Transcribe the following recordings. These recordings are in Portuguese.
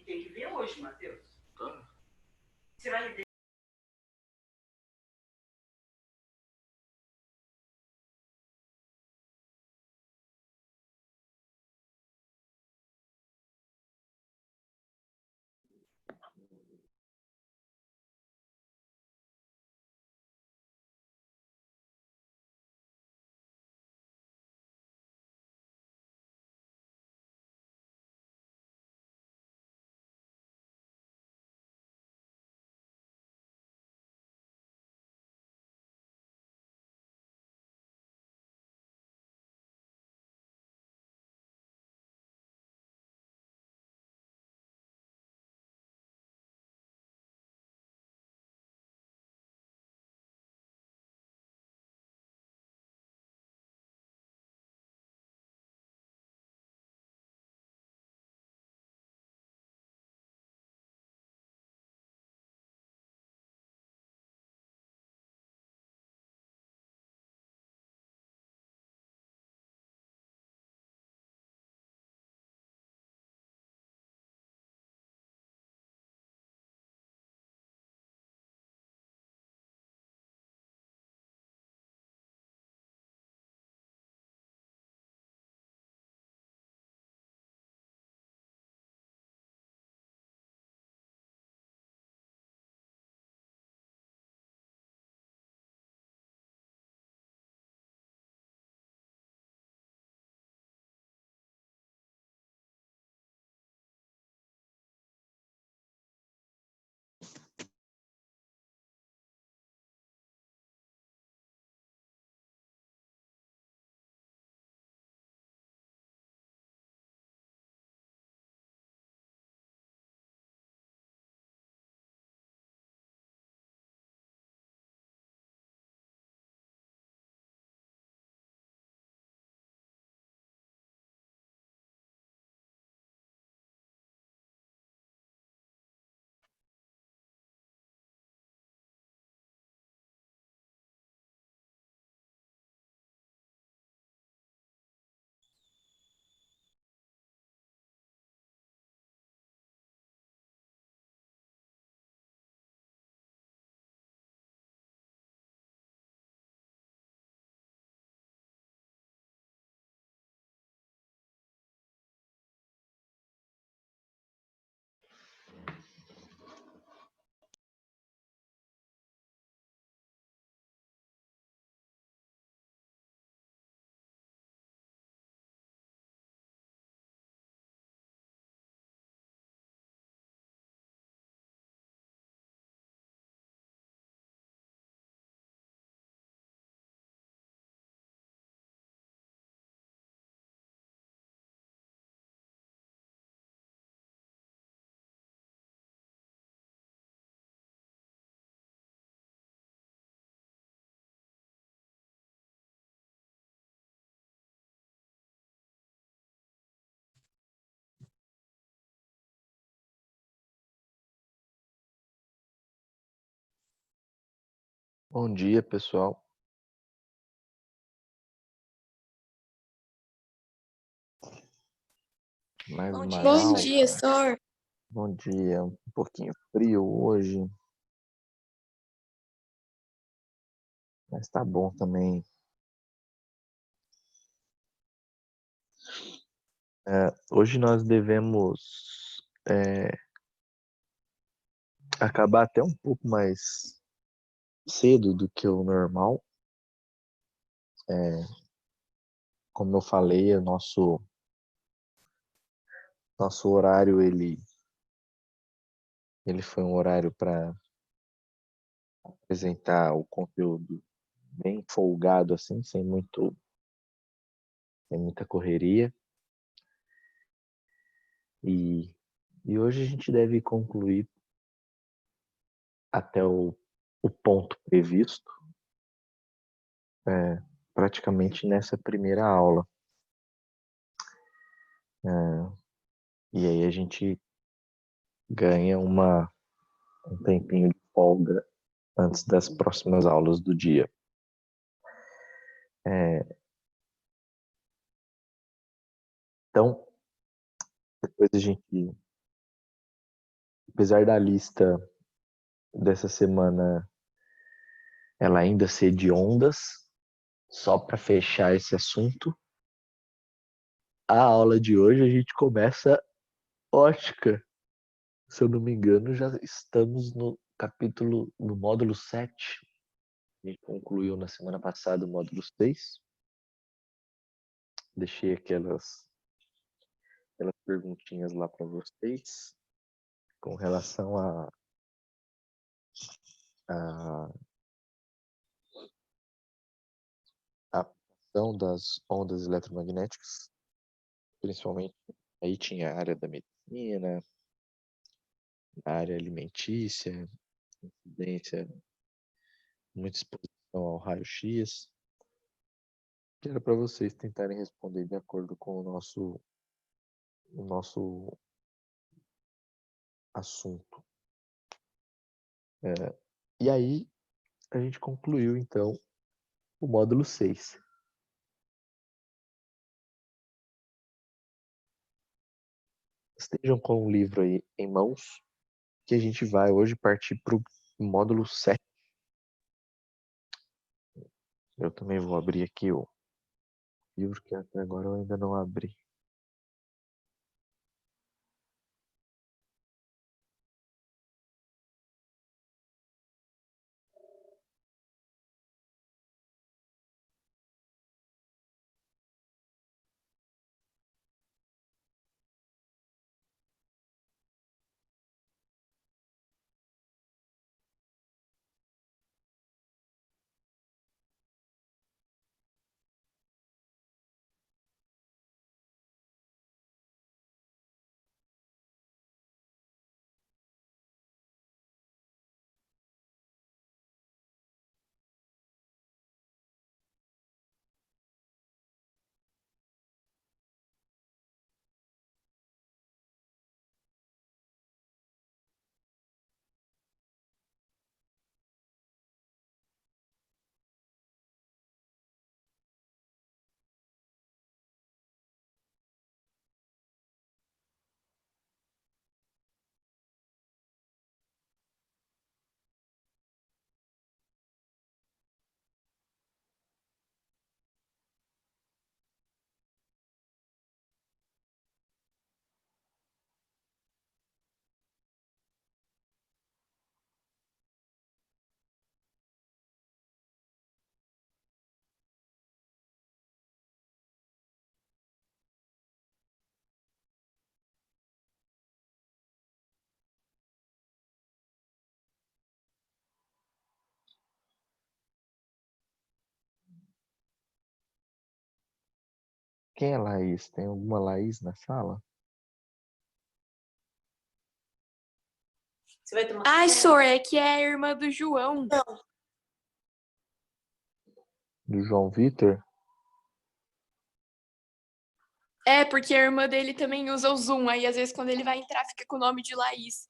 tem que ver hoje, Matheus. Tá. Você vai Bom dia, pessoal. Mais Bom uma dia, aula. Bom dia, Sor. Bom dia. Um pouquinho frio hoje, mas tá bom também. Hoje nós devemos acabar até um pouco mais cedo do que o normal. Como eu falei, o nosso horário ele foi um horário para apresentar o conteúdo bem folgado assim, sem muita correria. E hoje a gente deve concluir até o ponto previsto, praticamente nessa primeira aula. E aí a gente ganha um tempinho de folga antes das próximas aulas do dia. Então, depois a gente apesar da lista dessa semana ela ainda ser de ondas, só para fechar esse assunto, a aula de hoje a gente começa ótica. Se eu não me engano, já estamos no módulo 7. A gente concluiu na semana passada o módulo 6. Deixei aquelas perguntinhas lá para vocês com relação a aplicação das ondas eletromagnéticas, principalmente aí tinha a área da medicina, a área alimentícia, incidência, muita exposição ao raio-x, que era para vocês tentarem responder de acordo com o nosso assunto. E aí a gente concluiu então o módulo 6. Estejam com o livro aí em mãos, que a gente vai hoje partir para o módulo 7. Eu também vou abrir aqui o livro que até agora eu ainda não abri. Quem é Laís? Tem alguma Laís na sala? Você vai tomar Ai, café? Sor, é que é a irmã do João. Do João Vitor? É, porque a irmã dele também usa o Zoom. Aí, às vezes, quando ele vai entrar, fica com o nome de Laís.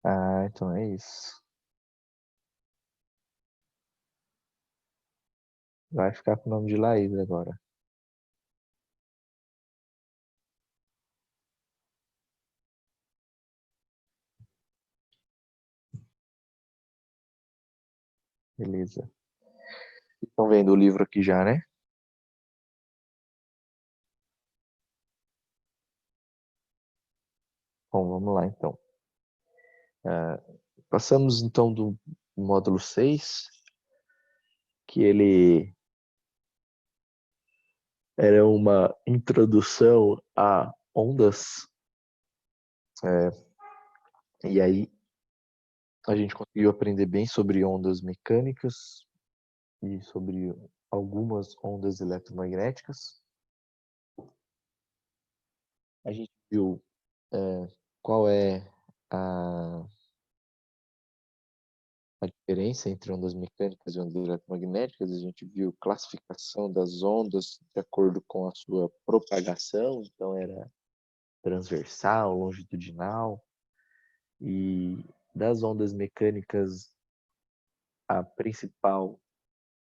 Ah, então é isso. Vai ficar com o nome de Laís agora. Beleza. Estão vendo o livro aqui já, né? Bom, vamos lá então. Passamos então do módulo 6, que ele era uma introdução a ondas. E aí a gente conseguiu aprender bem sobre ondas mecânicas e sobre algumas ondas eletromagnéticas. A gente viu qual é a diferença entre ondas mecânicas e ondas eletromagnéticas. A gente viu classificação das ondas de acordo com a sua propagação, então era transversal, longitudinal, e das ondas mecânicas, a principal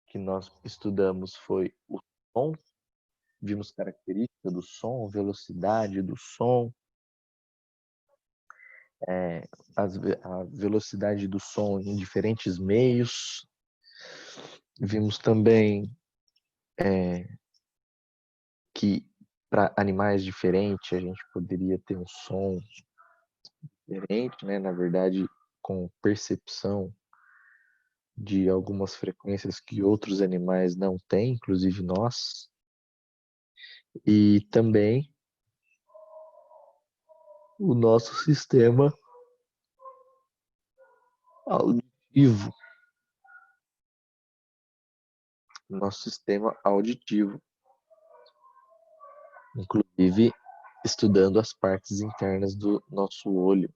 que nós estudamos foi o som. Vimos características do som, velocidade do som, a velocidade do som em diferentes meios. Vimos também que para animais diferentes a gente poderia ter um som diferente, né? Na verdade, com percepção de algumas frequências que outros animais não têm, inclusive nós. E também o nosso sistema auditivo. Nosso sistema auditivo. Inclusive, estudando as partes internas do nosso olho.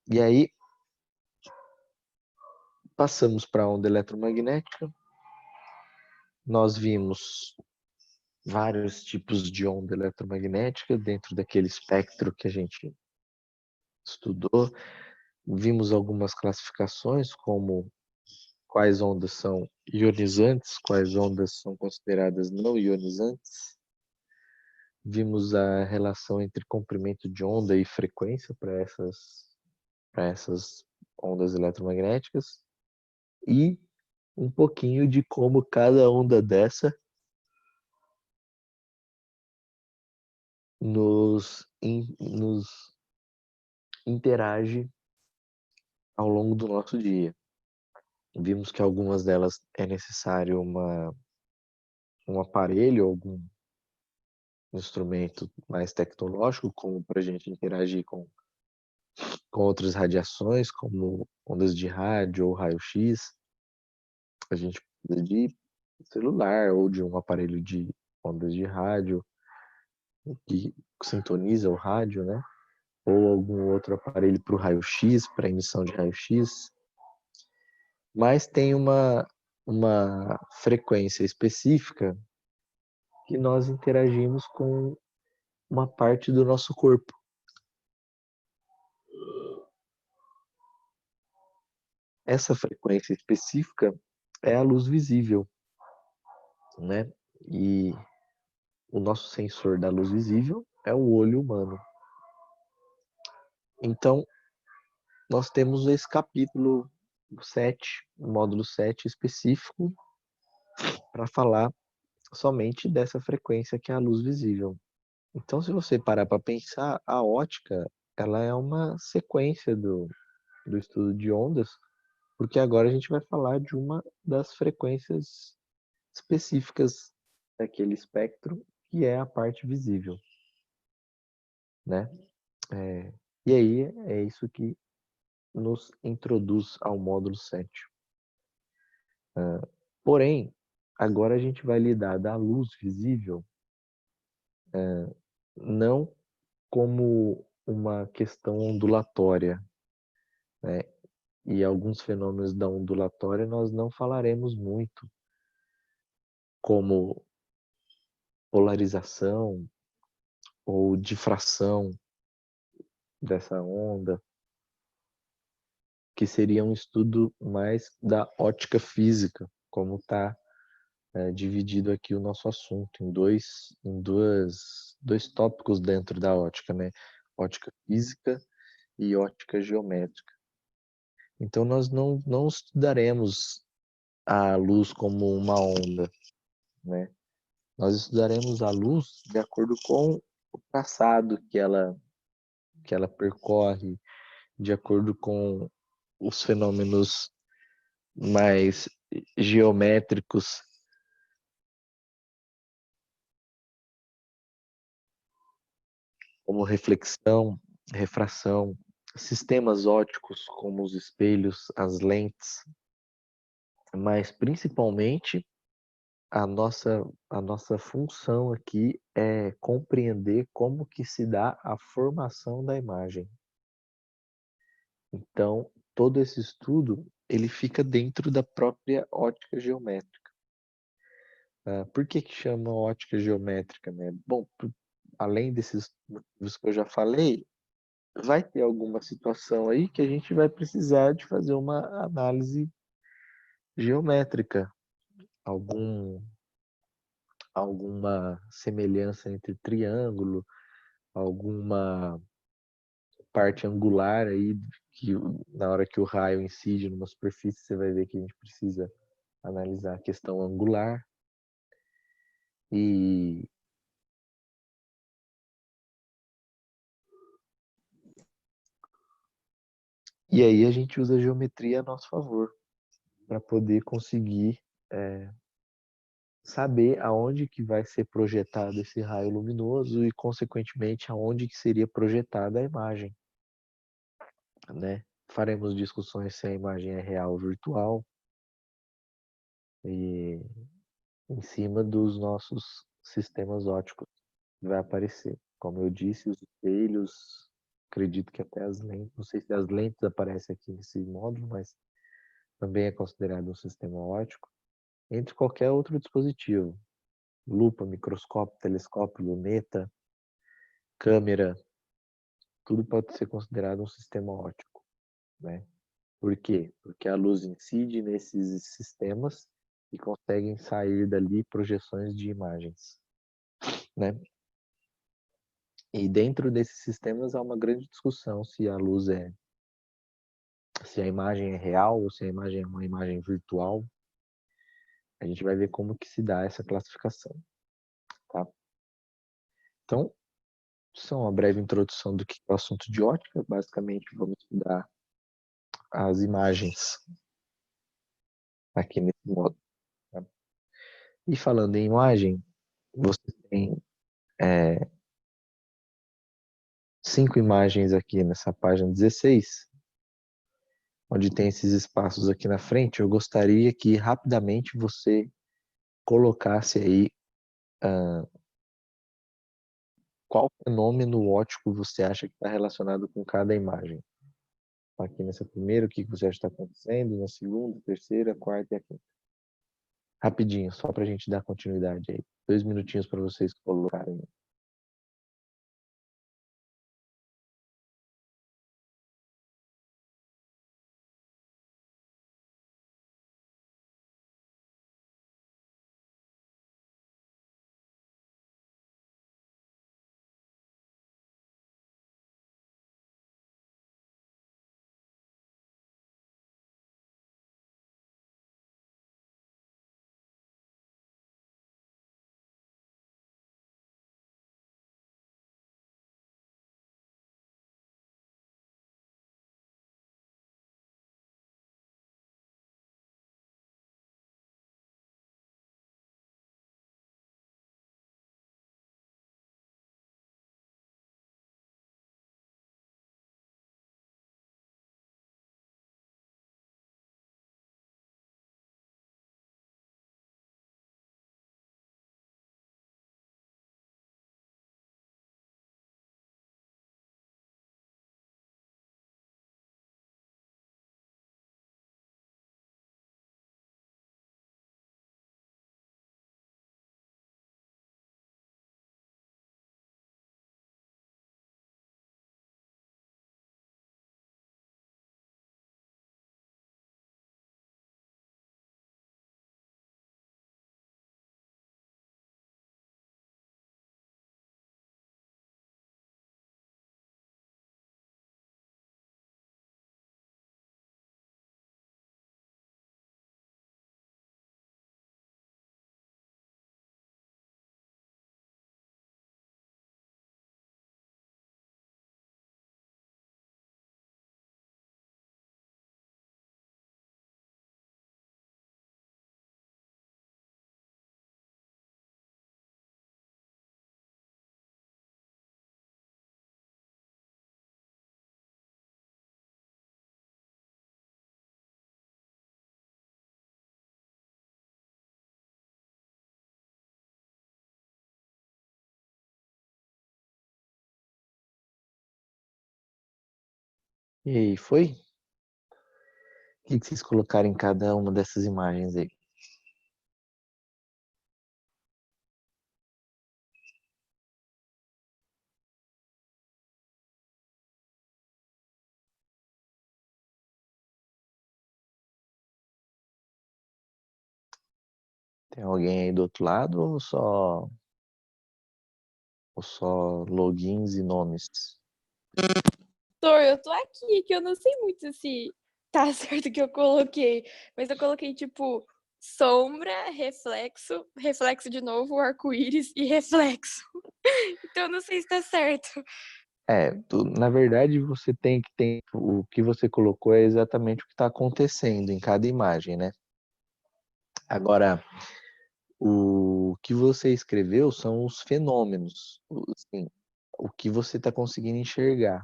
E aí, passamos para a onda eletromagnética. Nós vimos vários tipos de onda eletromagnética dentro daquele espectro que a gente estudou. Vimos algumas classificações, como quais ondas são ionizantes, quais ondas são consideradas não ionizantes. Vimos a relação entre comprimento de onda e frequência para essas ondas eletromagnéticas e um pouquinho de como cada onda dessa nos interage ao longo do nosso dia. Vimos que algumas delas é necessário um aparelho, algum instrumento mais tecnológico, como para a gente interagir com outras radiações, como ondas de rádio ou raio-x. A gente precisa de celular ou de um aparelho de ondas de rádio que sintoniza o rádio, né? Ou algum outro aparelho para o raio-x, para emissão de raio-x. Mas tem uma frequência específica que nós interagimos com uma parte do nosso corpo. Essa frequência específica é a luz visível, né? E o nosso sensor da luz visível é o olho humano. Então, nós temos esse capítulo 7, o módulo 7 específico, para falar somente dessa frequência que é a luz visível. Então, se você parar para pensar, a ótica ela é uma sequência do estudo de ondas, porque agora a gente vai falar de uma das frequências específicas daquele espectro, que é a parte visível, né? E aí é isso que nos introduz ao módulo 7. Porém, agora a gente vai lidar da luz visível não como uma questão ondulatória, né? E alguns fenômenos da ondulatória nós não falaremos muito, como polarização ou difração dessa onda, que seria um estudo mais da ótica física, como está dividido aqui o nosso assunto em dois tópicos dentro da ótica, né? Ótica física e ótica geométrica. Então nós não estudaremos a luz como uma onda, né? Nós estudaremos a luz de acordo com o traçado que ela percorre, de acordo com os fenômenos mais geométricos, como reflexão, refração, sistemas ópticos como os espelhos, as lentes, mas principalmente a nossa função aqui é compreender como que se dá a formação da imagem. Então, todo esse estudo, ele fica dentro da própria ótica geométrica. Por que chama ótica geométrica, né? Bom, além desses motivos que eu já falei, vai ter alguma situação aí que a gente vai precisar de fazer uma análise geométrica, alguma semelhança entre triângulo, alguma parte angular aí, que na hora que o raio incide numa superfície, você vai ver que a gente precisa analisar a questão angular. E aí a gente usa a geometria a nosso favor, para poder conseguir saber aonde que vai ser projetado esse raio luminoso e, consequentemente, aonde que seria projetada a imagem, né? Faremos discussões se a imagem é real ou virtual e em cima dos nossos sistemas ópticos que vai aparecer. Como eu disse, os espelhos, acredito que até as lentes, não sei se as lentes aparecem aqui nesse módulo, mas também é considerado um sistema óptico, entre qualquer outro dispositivo. Lupa, microscópio, telescópio, luneta, câmera, tudo pode ser considerado um sistema óptico, né? Por quê? Porque a luz incide nesses sistemas e conseguem sair dali projeções de imagens, né? E dentro desses sistemas há uma grande discussão se a luz se a imagem é real ou se a imagem é uma imagem virtual. A gente vai ver como que se dá essa classificação, tá? Então, isso é uma breve introdução do que é o assunto de ótica. Basicamente, vamos estudar as imagens aqui nesse modo. Tá? E falando em imagem, você tem 5 imagens aqui nessa página 16, onde tem esses espaços aqui na frente. Eu gostaria que rapidamente você colocasse aí qual fenômeno óptico você acha que está relacionado com cada imagem. Aqui nessa primeira, o que você acha que está acontecendo, na segunda, terceira, quarta e a quinta. Rapidinho, só para a gente dar continuidade aí. 2 minutinhos para vocês colocarem. E aí, foi? O que vocês colocaram em cada uma dessas imagens aí? Tem alguém aí do outro lado ou só logins e nomes? Eu tô aqui, que eu não sei muito se tá certo o que eu coloquei, mas eu coloquei, tipo, sombra, reflexo, reflexo de novo, arco-íris e reflexo. Então eu não sei se tá certo. Na verdade, você tem que ter. O que você colocou é exatamente o que está acontecendo em cada imagem, né? Agora, o que você escreveu são os fenômenos, assim, o que você está conseguindo enxergar.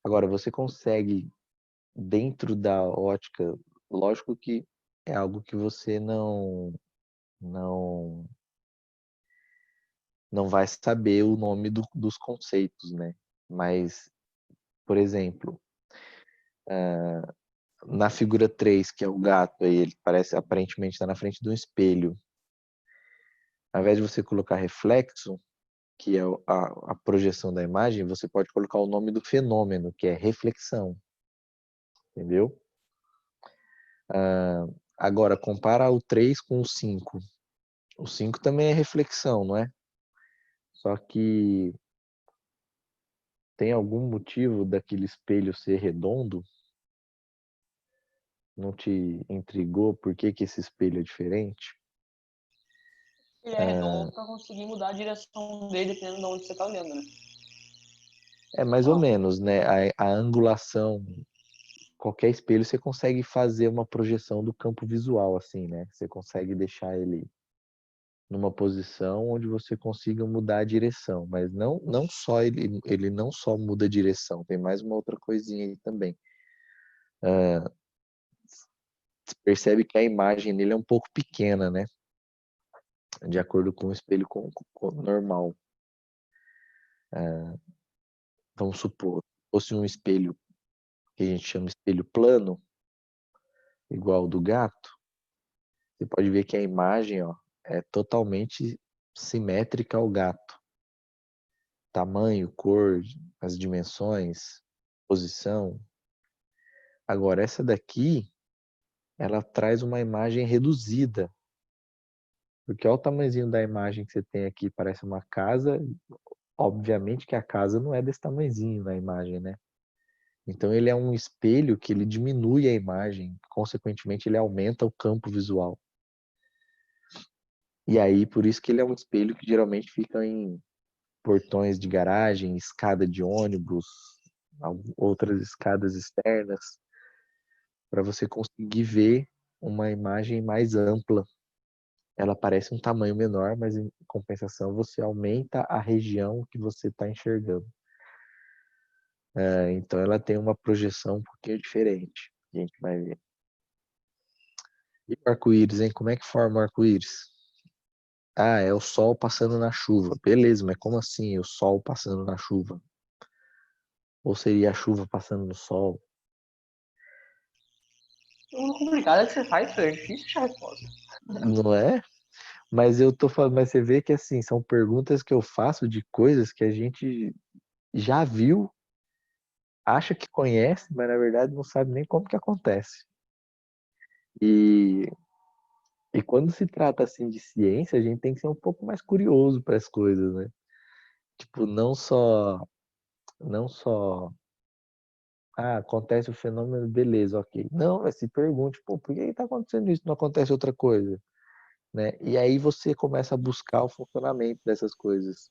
Agora, você consegue, dentro da ótica, lógico que é algo que você não, não vai saber o nome dos conceitos, né? Mas, por exemplo, na figura 3 que é o gato, aí ele parece aparentemente estar na frente de um espelho. Ao invés de você colocar reflexo, que é a projeção da imagem, você pode colocar o nome do fenômeno, que é reflexão. Entendeu? Agora, compara o 3 com o 5. O 5 também é reflexão, não é? Só que tem algum motivo daquele espelho ser redondo? Não te intrigou por que esse espelho é diferente? Ele é redondo pra conseguir mudar a direção dele dependendo de onde você tá olhando, né? É mais ou menos, né? A angulação, qualquer espelho você consegue fazer uma projeção do campo visual, assim, né? Você consegue deixar ele numa posição onde você consiga mudar a direção, mas não só ele não só muda a direção, tem mais uma outra coisinha aí também. Você percebe que a imagem nele é um pouco pequena, né? De acordo com o espelho normal. Vamos supor, se fosse um espelho que a gente chama espelho plano, igual o do gato, você pode ver que a imagem, ó, é totalmente simétrica ao gato. Tamanho, cor, as dimensões, posição. Agora, essa daqui, ela traz uma imagem reduzida. Porque olha o tamanhozinho da imagem que você tem aqui, parece uma casa. Obviamente que a casa não é desse tamanhozinho na imagem, né? Então ele é um espelho que ele diminui a imagem, consequentemente ele aumenta o campo visual. E aí, por isso que ele é um espelho que geralmente fica em portões de garagem, escada de ônibus, outras escadas externas, para você conseguir ver uma imagem mais ampla. Ela parece um tamanho menor, mas em compensação você aumenta a região que você está enxergando. Então ela tem uma projeção um pouquinho diferente. A gente vai ver. E o arco-íris, hein? Como é que forma o arco-íris? Ah, é o sol passando na chuva. Beleza, mas como assim o sol passando na chuva? Ou seria a chuva passando no sol? O complicado é que você faz isso, é difícil achar a resposta. Não é? Mas eu tô falando, mas você vê que assim, são perguntas que eu faço de coisas que a gente já viu, acha que conhece, mas na verdade não sabe nem como que acontece. E, e quando se trata assim de ciência, a gente tem que ser um pouco mais curioso para as coisas, né? Tipo, não só acontece o fenômeno, beleza, ok. Não, mas se pergunte, pô, por que está acontecendo isso? Não acontece outra coisa, né? E aí você começa a buscar o funcionamento dessas coisas.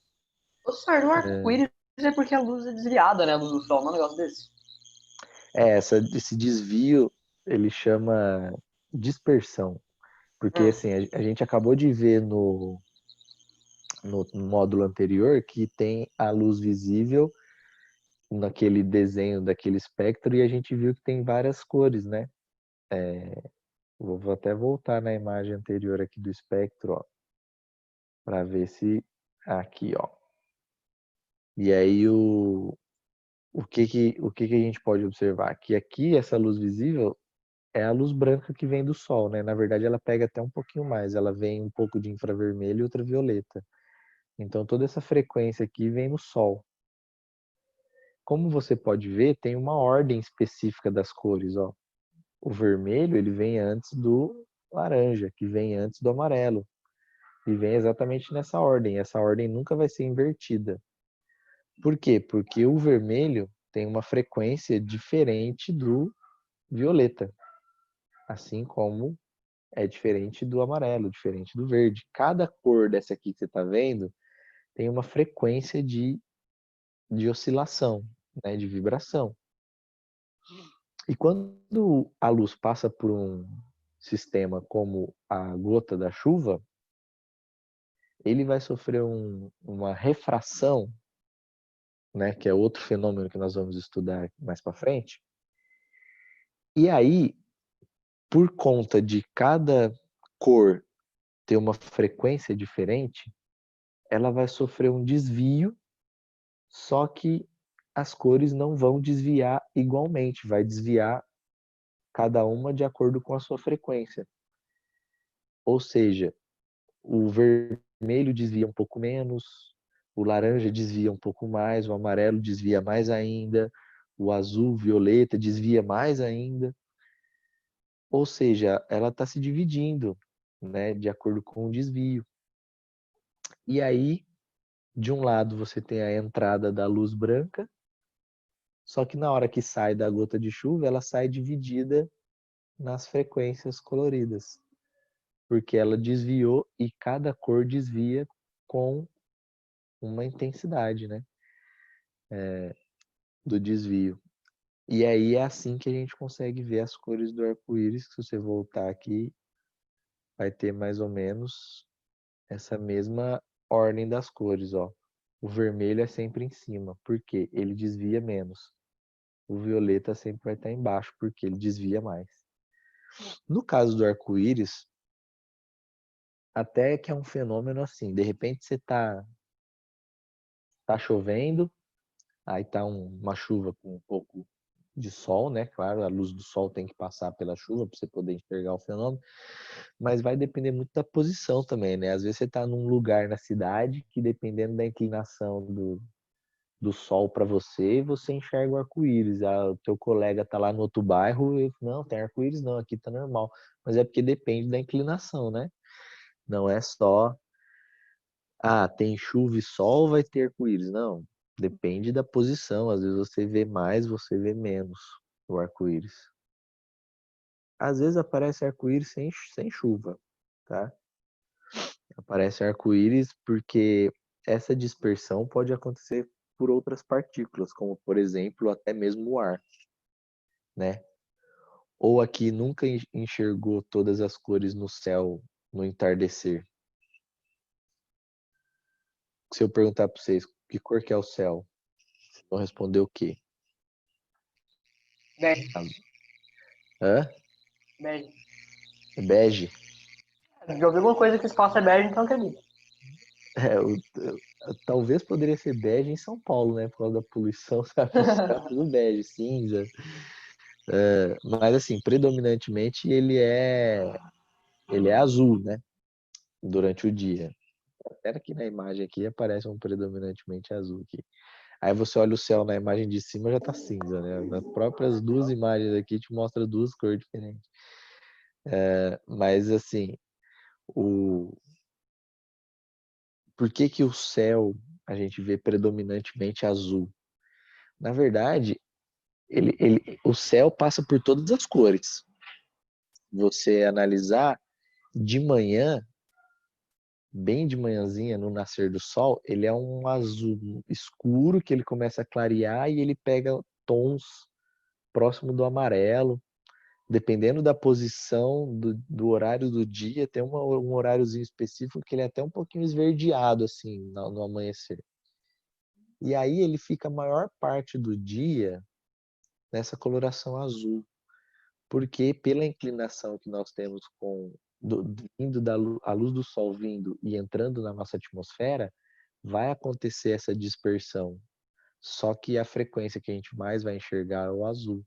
O certo, o arco-íris é porque a luz é desviada, né? A luz do sol, não é um negócio desse. Esse desvio, ele chama dispersão, porque assim, a gente acabou de ver no módulo anterior que tem a luz visível naquele desenho daquele espectro e a gente viu que tem várias cores, né? Vou até voltar na imagem anterior aqui do espectro, ó, para ver se aqui, ó. E aí o que que a gente pode observar? Que aqui essa luz visível é a luz branca que vem do sol, né? Na verdade ela pega até um pouquinho mais, ela vem um pouco de infravermelho e ultravioleta. Então toda essa frequência aqui vem no sol. Como você pode ver, tem uma ordem específica das cores, ó. O vermelho, ele vem antes laranja, que vem antes do amarelo. E vem exatamente nessa ordem. Essa ordem nunca vai ser invertida. Por quê? Porque o vermelho tem uma frequência diferente do violeta, assim como é diferente do amarelo, diferente do verde. Cada cor dessa aqui que você está vendo tem uma frequência de oscilação, né, de vibração. E quando a luz passa por um sistema como a gota da chuva, ele vai sofrer uma refração, né, que é outro fenômeno que nós vamos estudar mais para frente. E aí, por conta de cada cor ter uma frequência diferente, ela vai sofrer um desvio, só que as cores não vão desviar igualmente, vai desviar cada uma de acordo com a sua frequência. Ou seja, o vermelho desvia um pouco menos, o laranja desvia um pouco mais, o amarelo desvia mais ainda, o azul, violeta desvia mais ainda. Ou seja, ela está se dividindo, né, de acordo com o desvio. E aí, de um lado você tem a entrada da luz branca, só que na hora que sai da gota de chuva, ela sai dividida nas frequências coloridas, porque ela desviou e cada cor desvia com uma intensidade, né, do desvio. E aí é assim que a gente consegue ver as cores do arco-íris, que se você voltar aqui, vai ter mais ou menos essa mesma ordem das cores, ó. O vermelho é sempre em cima, porque ele desvia menos. O violeta sempre vai estar embaixo, porque ele desvia mais. No caso do arco-íris, até que é um fenômeno assim, de repente você tá chovendo, aí tá uma chuva com um pouco de sol, né? Claro, a luz do sol tem que passar pela chuva para você poder enxergar o fenômeno, mas vai depender muito da posição também, né? Às vezes você tá num lugar na cidade que, dependendo da inclinação do sol para você, você enxerga o arco-íris. O teu colega tá lá no outro bairro e não, tem arco-íris não, aqui tá normal. Mas é porque depende da inclinação, né? Não é só, tem chuva e sol, vai ter arco-íris. Não, depende da posição. Às vezes você vê mais, você vê menos o arco-íris. Às vezes aparece arco-íris sem chuva, tá? Aparece arco-íris porque essa dispersão pode acontecer por outras partículas, como por exemplo, até mesmo o ar, né? Ou aqui nunca enxergou todas as cores no céu no entardecer. Se eu perguntar para vocês que cor que é o céu, vocês vão responder o quê? Bege. Hã? Bege. Bege? Já ouvi alguma coisa que o espaço é bege, então acredito. Talvez poderia ser bege em São Paulo, né? Por causa da poluição, sabe? O céu tudo bege, cinza. Mas assim, predominantemente ele é azul, né? Durante o dia. Até aqui na imagem aqui aparece um predominantemente azul aqui. Aí você olha o céu na imagem de cima, já tá cinza, né? As próprias duas imagens aqui te mostram duas cores diferentes. Mas assim, por que que o céu a gente vê predominantemente azul? Na verdade, o céu passa por todas as cores. Você analisar de manhã, bem de manhãzinha, no nascer do sol, ele é um azul escuro que ele começa a clarear e ele pega tons próximo do amarelo. Dependendo da posição do horário do dia, tem um horáriozinho específico que ele é até um pouquinho esverdeado, assim, no amanhecer. E aí ele fica a maior parte do dia nessa coloração azul, porque pela inclinação que nós temos vindo a luz do sol vindo e entrando na nossa atmosfera, vai acontecer essa dispersão. Só que a frequência que a gente mais vai enxergar é o azul,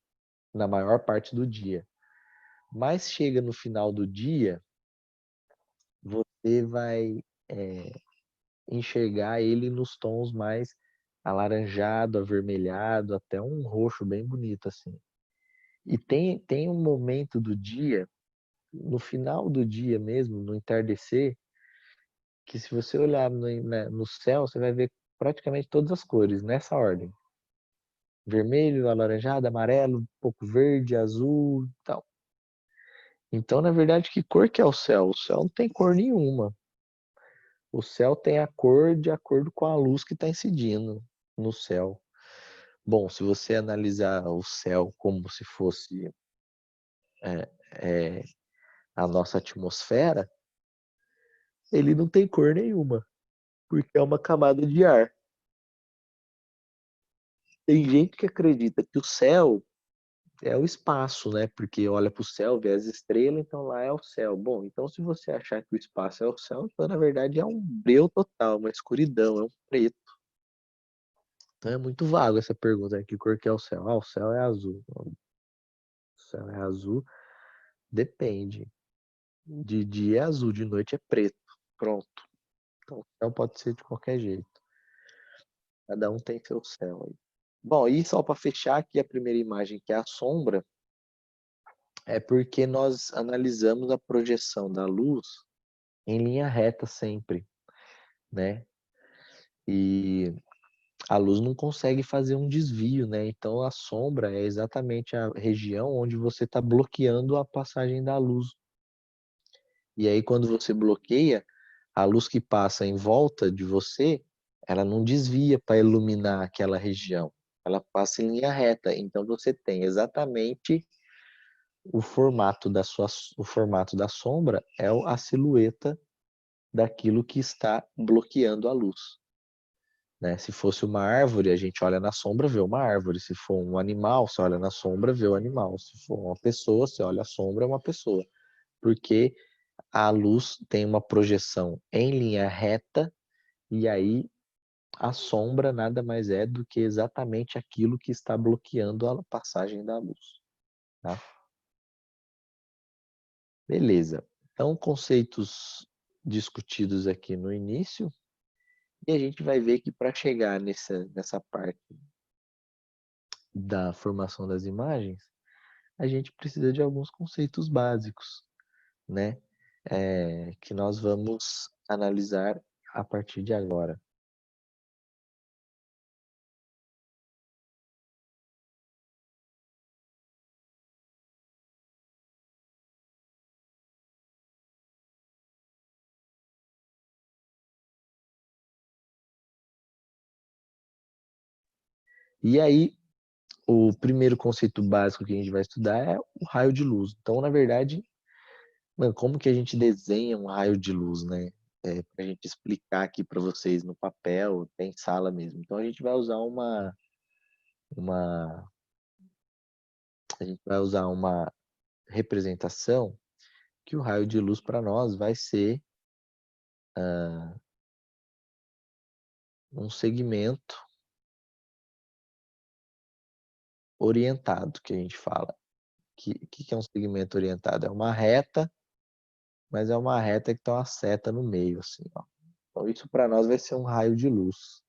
na maior parte do dia. Mas chega no final do dia, você vai enxergar ele nos tons mais alaranjado, avermelhado, até um roxo bem bonito assim. E tem um momento do dia no final do dia mesmo, no entardecer, que se você olhar no céu, você vai ver praticamente todas as cores, nessa ordem. Vermelho, alaranjado, amarelo, um pouco verde, azul e tal. Então, na verdade, que cor que é o céu? O céu não tem cor nenhuma. O céu tem a cor de acordo com a luz que está incidindo no céu. Bom, se você analisar o céu como se fosse a nossa atmosfera, ele não tem cor nenhuma, porque é uma camada de ar. Tem gente que acredita que o céu é o espaço, né? Porque olha para o céu, vê as estrelas, então lá é o céu. Bom, então se você achar que o espaço é o céu, então na verdade é um breu total, uma escuridão, é um preto. Então é muito vago essa pergunta, né? Que cor que é o céu? Ah, o céu é azul. O céu é azul, depende. De dia é azul, de noite é preto. Pronto. Então o céu pode ser de qualquer jeito. Cada um tem seu céu aí. Bom, e só para fechar aqui a primeira imagem, que é a sombra, é porque nós analisamos a projeção da luz em linha reta sempre, né? E a luz não consegue fazer um desvio, né? Então a sombra é exatamente a região onde você está bloqueando a passagem da luz. E aí quando você bloqueia, a luz que passa em volta de você, ela não desvia para iluminar aquela região. Ela passa em linha reta. Então você tem exatamente o formato da sombra é a silhueta daquilo que está bloqueando a luz. Né? Se fosse uma árvore, a gente olha na sombra, vê uma árvore. Se for um animal, você olha na sombra, vê o animal. Se for uma pessoa, você olha a sombra, é uma pessoa. Porque a luz tem uma projeção em linha reta e aí a sombra nada mais é do que exatamente aquilo que está bloqueando a passagem da luz. Tá? Beleza. Então, conceitos discutidos aqui no início, e a gente vai ver que para chegar nessa parte da formação das imagens, a gente precisa de alguns conceitos básicos, né? Que nós vamos analisar a partir de agora. E aí, o primeiro conceito básico que a gente vai estudar é o raio de luz. Então, na verdade, como que a gente desenha um raio de luz, né? Para a gente explicar aqui para vocês no papel, tem sala mesmo. Então, a gente vai usar uma, a gente vai usar uma representação que o raio de luz para nós vai ser um segmento orientado, que a gente fala. Que é um segmento orientado? É uma reta, mas é uma reta que tem uma seta no meio, assim, ó. Então, isso para nós vai ser um raio de luz.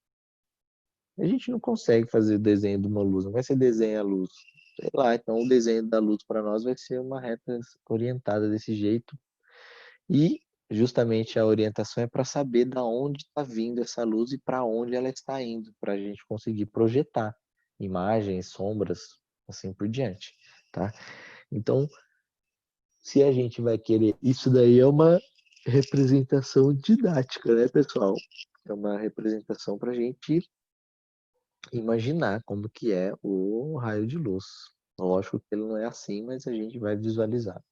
A gente não consegue fazer o desenho de uma luz, não vai ser desenho a luz. Sei lá, então o desenho da luz para nós vai ser uma reta orientada desse jeito. E justamente a orientação é para saber da onde está vindo essa luz e para onde ela está indo, para a gente conseguir projetar imagens, sombras, assim por diante, tá? Então, se a gente vai querer, isso daí é uma representação didática, né, pessoal? É uma representação para a gente imaginar como que é o raio de luz. Lógico que ele não é assim, mas a gente vai visualizar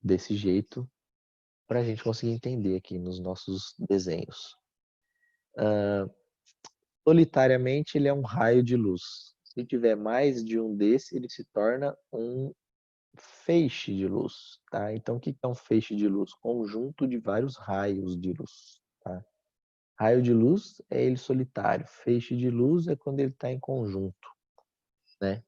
desse jeito para a gente conseguir entender aqui nos nossos desenhos. Solitariamente, ele é um raio de luz. Se tiver mais de um desse, ele se torna um feixe de luz, tá? Então, o que é um feixe de luz? Conjunto de vários raios de luz, tá? Raio de luz é ele solitário. Feixe de luz é quando ele está em conjunto, né?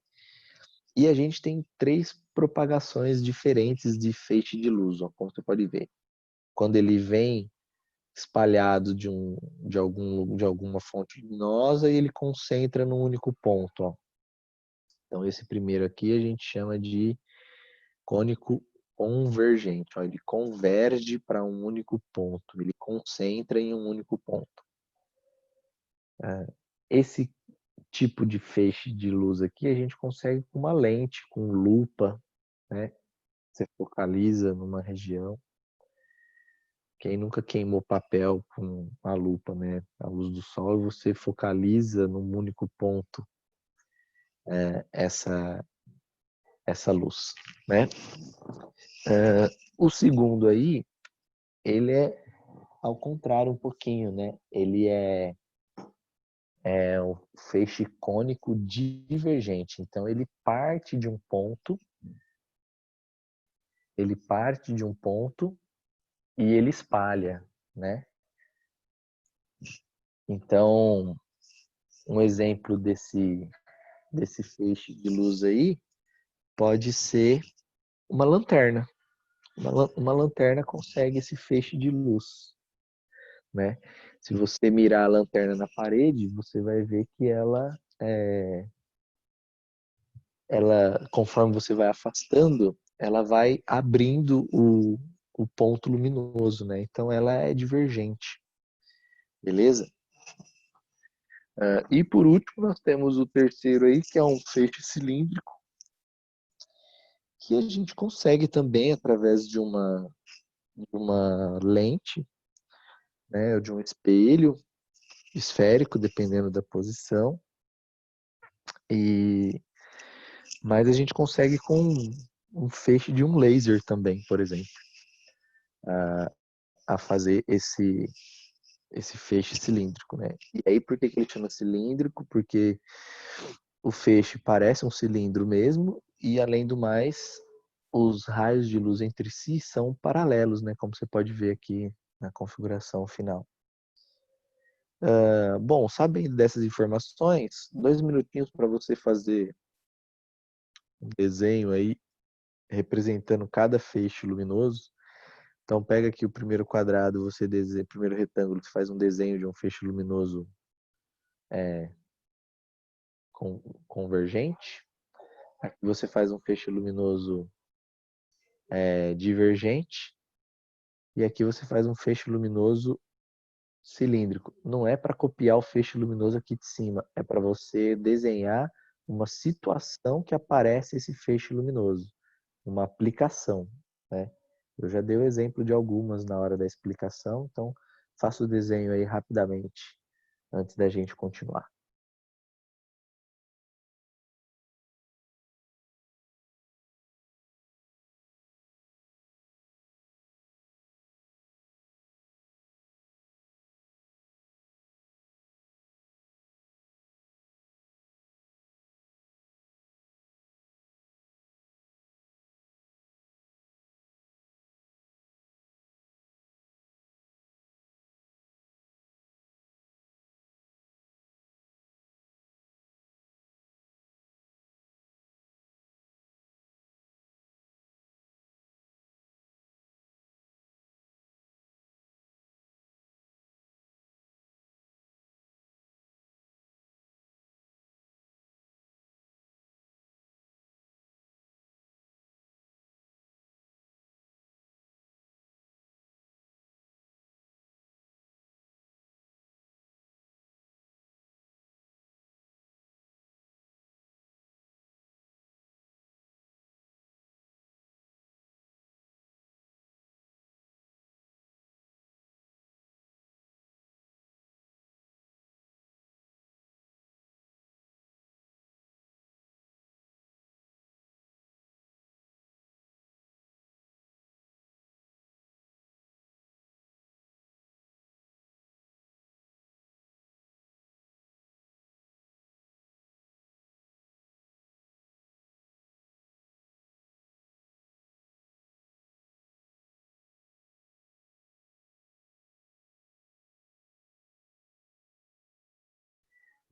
E a gente tem 3 propagações diferentes de feixe de luz, ó, como você pode ver. Quando ele vem espalhado de alguma fonte luminosa e ele concentra num único ponto, ó. Então esse primeiro aqui a gente chama de cônico convergente, ó, ele converge para um único ponto, ele concentra em um único ponto. Esse tipo de feixe de luz aqui a gente consegue com uma lente, com lupa, né? Você focaliza numa região. Quem nunca queimou papel com a lupa, né? A luz do sol, e você focaliza num único ponto essa luz, né? O segundo aí, ele é ao contrário um pouquinho, né? Ele é um feixe cônico divergente. Então ele parte de um ponto, e ele espalha, né? Então, um exemplo desse feixe de luz aí pode ser uma lanterna. Uma lanterna consegue esse feixe de luz, né? Se você mirar a lanterna na parede, você vai ver que conforme você vai afastando, ela vai abrindo o ponto luminoso, né? Então ela é divergente, beleza? E por último, nós temos o terceiro aí, que é um feixe cilíndrico, que a gente consegue também através de uma lente, né, ou de um espelho esférico, dependendo da posição. Mas a gente consegue com um feixe de um laser também, por exemplo, a fazer esse feixe cilíndrico, né? E aí por que ele chama cilíndrico? Porque o feixe parece um cilindro mesmo e, além do mais, os raios de luz entre si são paralelos, né? Como você pode ver aqui na configuração final. Bom, sabendo dessas informações, 2 minutinhos para você fazer um desenho aí representando cada feixe luminoso. Então pega aqui o primeiro quadrado, você desenha, primeiro retângulo, você faz um desenho de um feixe luminoso convergente. Aqui você faz um feixe luminoso divergente. E aqui você faz um feixe luminoso cilíndrico. Não é para copiar o feixe luminoso aqui de cima, é para você desenhar uma situação que aparece esse feixe luminoso, uma aplicação, né? Eu já dei o exemplo de algumas na hora da explicação, então faça o desenho aí rapidamente antes da gente continuar.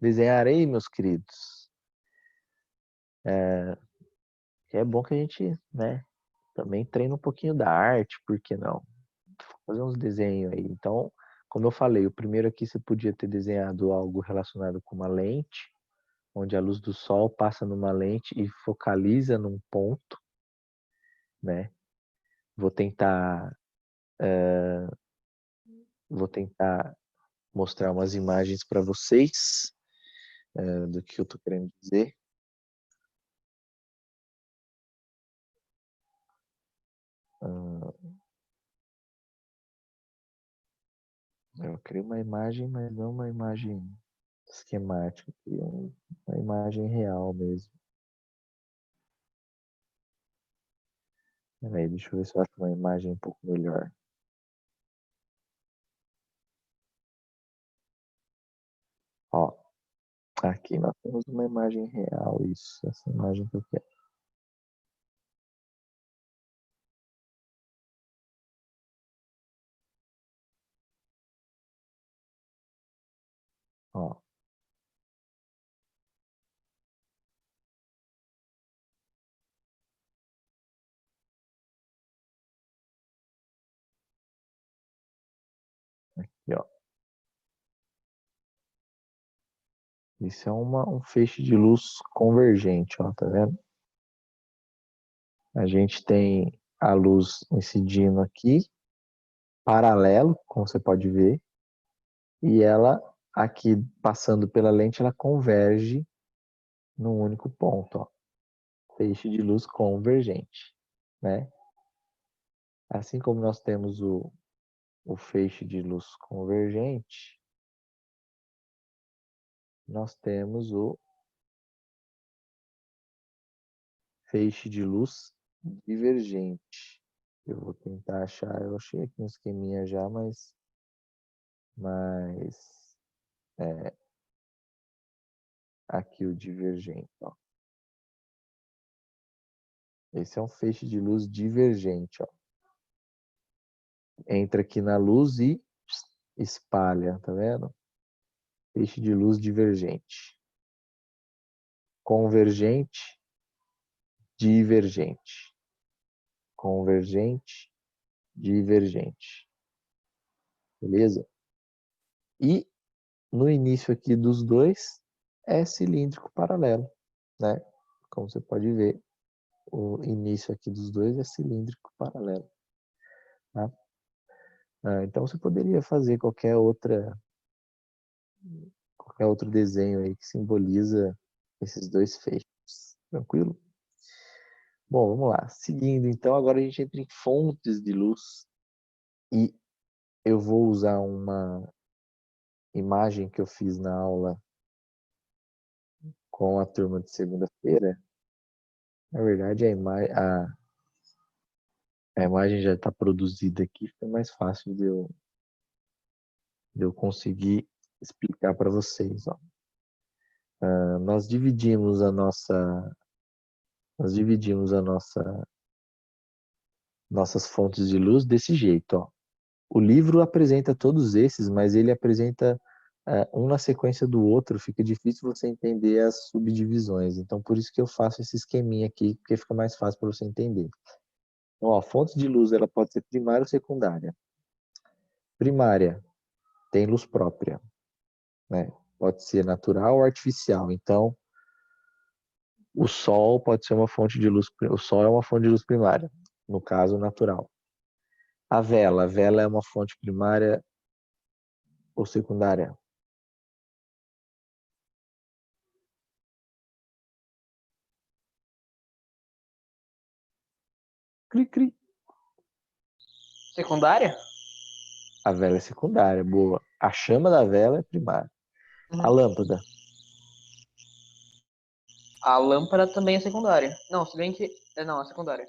Desenharei, meus queridos. É bom que a gente, né, também treina um pouquinho da arte, por que não? Fazer uns desenhos aí. Então, como eu falei, o primeiro aqui você podia ter desenhado algo relacionado com uma lente, onde a luz do sol passa numa lente e focaliza num ponto, né? Vou tentar, eh, vou tentar mostrar umas imagens para vocês do que eu estou querendo dizer. Eu criei uma imagem, mas não uma imagem esquemática, eu criei uma imagem real mesmo. Peraí, deixa eu ver se eu acho uma imagem um pouco melhor. Ó, aqui nós temos uma imagem real, isso, essa imagem que eu quero. Ó, aqui, ó. Isso é um feixe de luz convergente, ó, tá vendo? A gente tem a luz incidindo aqui, paralelo, como você pode ver, e ela aqui passando pela lente, ela converge num único ponto, ó. Feixe de luz convergente, né? Assim como nós temos o feixe de luz convergente, nós temos o feixe de luz divergente. Eu vou tentar achar, eu achei aqui um esqueminha já, mas aqui o divergente, ó. Esse é um feixe de luz divergente, ó. Entra aqui na luz e espalha, tá vendo? Feixe de luz divergente. Convergente, divergente. Convergente, divergente. Beleza? E no início aqui dos dois é cilíndrico paralelo, né? Como você pode ver, o início aqui dos dois é cilíndrico paralelo. Tá? Então você poderia fazer qualquer outro desenho aí que simboliza esses dois feixes. Tranquilo? Bom, vamos lá. Seguindo, então, agora a gente entra em fontes de luz e eu vou usar uma imagem que eu fiz na aula com a turma de segunda-feira. Na verdade, a imagem já está produzida aqui, fica mais fácil de eu conseguir explicar para vocês. Ó. Nós dividimos nossas fontes de luz desse jeito. Ó. O livro apresenta todos esses, mas ele apresenta um na sequência do outro, fica difícil você entender as subdivisões. Então, por isso que eu faço esse esqueminha aqui, porque fica mais fácil para você entender. Então, ó, a fonte de luz ela pode ser primária ou secundária. Primária tem luz própria, né? Pode ser natural ou artificial. Então, o sol pode ser uma fonte de luz, o sol é uma fonte de luz primária, no caso natural. A vela é uma fonte primária ou secundária? Cri, cri. Secundária? A vela é secundária, boa. A chama da vela é primária. A lâmpada. A lâmpada também é secundária. Não, se bem que. Não, é secundária.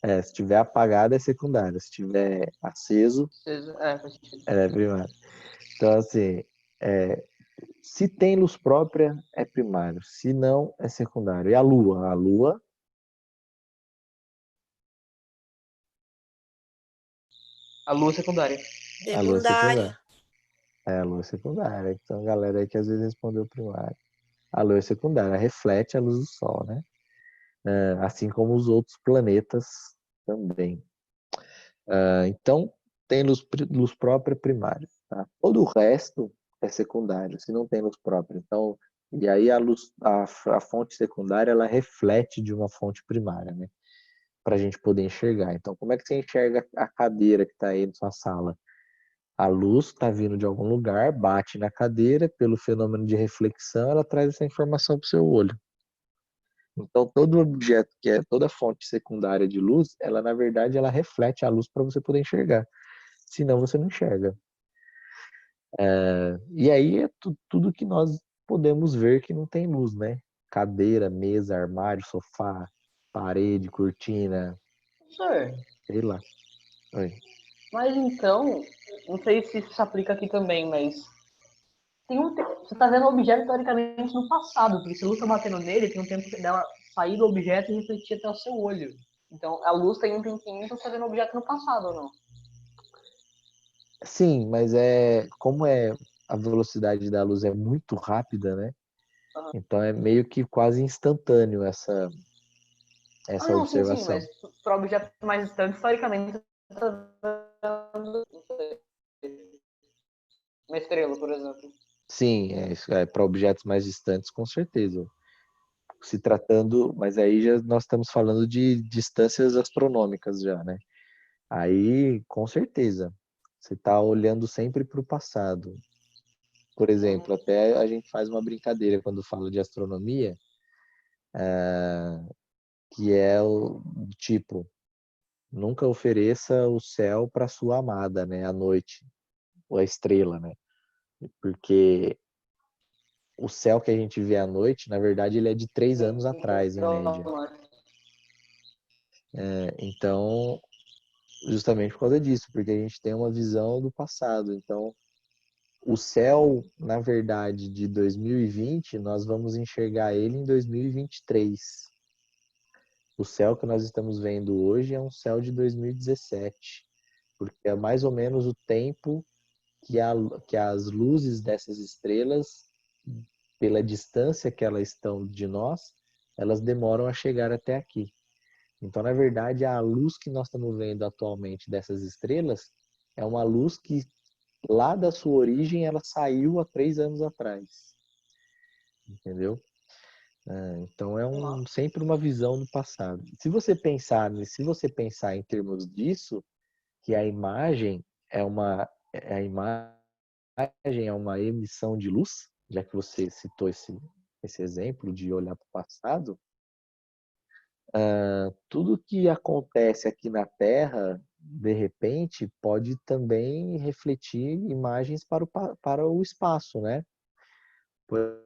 Se estiver apagada é secundária. Se estiver aceso, Faz sentido. é primária. Então, assim, se tem luz própria, é primário. Se não, é secundário. E a lua? A lua A lua é secundária. A lua é Secundária. secundária. A lua é secundária. Então, a galera aí que às vezes respondeu primário. A lua é secundária, reflete a luz do sol, né? Assim como os outros planetas também. Então, tem luz própria primária. Tá? Todo o resto é secundário, se não tem luz própria. Então, e aí a fonte secundária ela reflete de uma fonte primária, né? para a gente poder enxergar. Então, como é que você enxerga a cadeira que está aí na sua sala? A luz está vindo de algum lugar, bate na cadeira, pelo fenômeno de reflexão, ela traz essa informação para o seu olho. Então, todo objeto que é toda fonte secundária de luz, ela na verdade ela reflete a luz para você poder enxergar. Senão você não enxerga. E aí é tudo que nós podemos ver que não tem luz, né? Cadeira, mesa, armário, sofá, parede, cortina, Sir, sei lá. Oi. mas então, não sei se isso se aplica aqui também, mas você tá vendo o objeto teoricamente no passado, porque se a luz tá batendo nele, tem um tempo dela sair do objeto e refletir até o seu olho. Então, a luz tem um tempinho, então você tá vendo o objeto no passado ou não? Sim, mas como a velocidade da luz é muito rápida, né? Aham. Então é meio que quase instantâneo Ah, essa não, sim, sim, observação. mas para objetos mais distantes, teoricamente, você tá vendo uma estrela, por exemplo. Sim, para objetos mais distantes, com certeza. Se tratando, mas aí já nós estamos falando de distâncias astronômicas já, né? Aí, com certeza, você está olhando sempre para o passado. Por Uhum. exemplo, até a gente faz uma brincadeira quando fala de astronomia, que é o tipo, nunca ofereça o céu para sua amada, né? À noite, ou a estrela, né? Porque o céu que a gente vê à noite, na verdade, ele é de 3 anos atrás, em média. Então, justamente por causa disso, porque a gente tem uma visão do passado. Então, o céu, na verdade, de 2020, nós vamos enxergar ele em 2023. O céu que nós estamos vendo hoje é um céu de 2017, porque é mais ou menos o tempo que as luzes dessas estrelas, pela distância que elas estão de nós, elas demoram a chegar até aqui. Então, na verdade, a luz que nós estamos vendo atualmente dessas estrelas é uma luz que lá da sua origem ela saiu há 3 anos atrás, entendeu? Então sempre uma visão do passado. Se você pensar em termos disso, que a imagem é uma emissão de luz, já que você citou esse exemplo de olhar para o passado, tudo que acontece aqui na Terra, de repente, pode também refletir imagens para o espaço, né? Por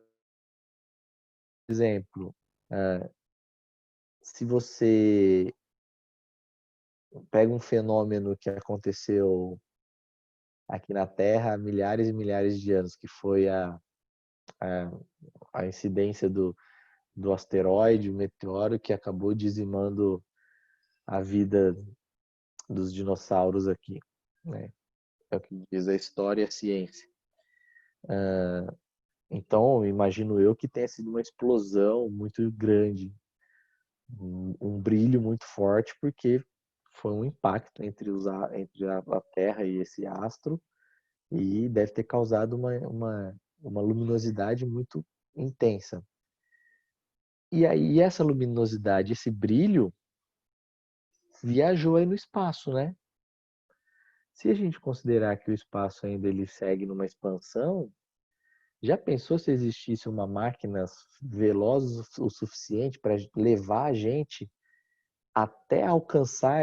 exemplo, se você pega um fenômeno que aconteceu aqui na Terra há milhares e milhares de anos, que foi a, a incidência do asteroide, o meteoro, que acabou dizimando a vida dos dinossauros aqui, né? É o que diz a história e a ciência. Então, imagino eu que tenha sido uma explosão muito grande, um brilho muito forte, porque foi um impacto entre a Terra e esse astro, e deve ter causado uma luminosidade muito intensa. E aí, essa luminosidade, esse brilho, viajou aí no espaço, né? Se a gente considerar que o espaço ainda ele segue numa expansão, já pensou se existisse uma máquina veloz o suficiente para levar a gente até alcançar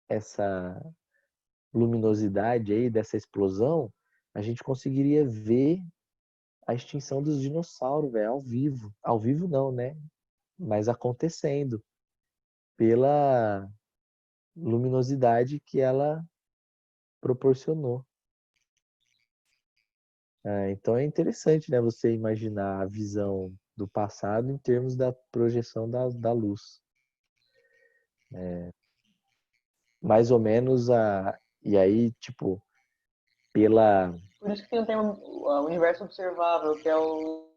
essa luminosidade aí dessa explosão? A gente conseguiria ver a extinção dos dinossauros, velho, ao vivo. Ao vivo não, né? Mas acontecendo pela luminosidade que ela proporcionou. Então é interessante, né, você imaginar a visão do passado em termos da projeção da luz. Mais ou menos e aí, tipo, pela. Por isso que tem o tema universo observável, que é o.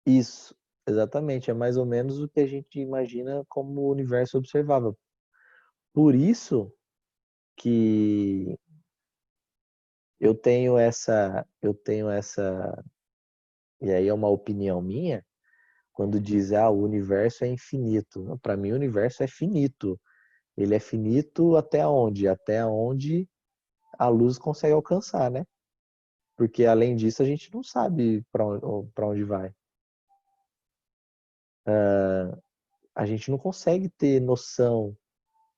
Isso, exatamente, é mais ou menos o que a gente imagina como o universo observável. Por isso que eu tenho essa, e aí é uma opinião minha, quando diz, o universo é infinito. Para mim, o universo é finito. Ele é finito até onde? Até onde a luz consegue alcançar, né? Porque além disso, a gente não sabe para onde vai. A gente não consegue ter noção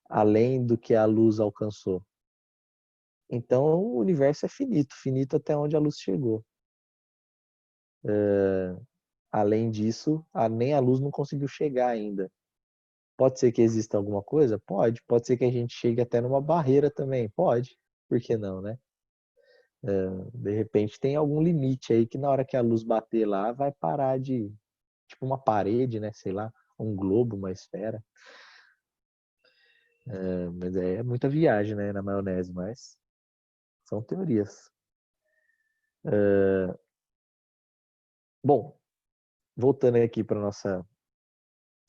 além do que a luz alcançou. Então, o universo é finito, finito até onde a luz chegou. Além disso, nem a luz não conseguiu chegar ainda. Pode ser que exista alguma coisa? Pode. Pode ser que a gente chegue até numa barreira também? Pode. Por que não, né? De repente tem algum limite aí que na hora que a luz bater lá vai parar de... Tipo uma parede, né? Sei lá, um globo, uma esfera. Mas é muita viagem, né? Na maionese, mas são teorias. Bom, voltando aqui para nossa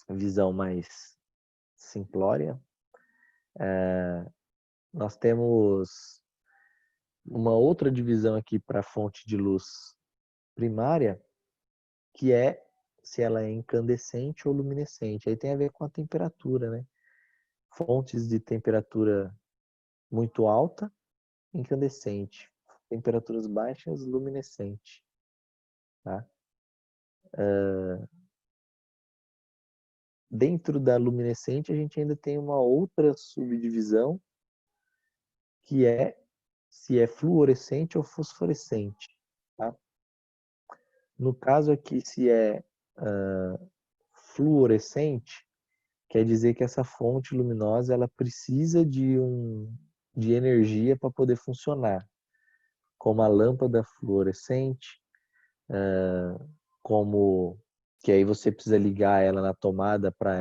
visão mais simplória, nós temos uma outra divisão aqui para a fonte de luz primária, que é se ela é incandescente ou luminescente. Aí tem a ver com a temperatura, né? Fontes de temperatura muito alta, incandescente. Temperaturas baixas, luminescente. Tá? Dentro da luminescente, a gente ainda tem uma outra subdivisão, que é se é fluorescente ou fosforescente. Tá? No caso aqui, se é fluorescente, quer dizer que essa fonte luminosa ela precisa de energia para poder funcionar, como a lâmpada fluorescente, como que aí você precisa ligar ela na tomada para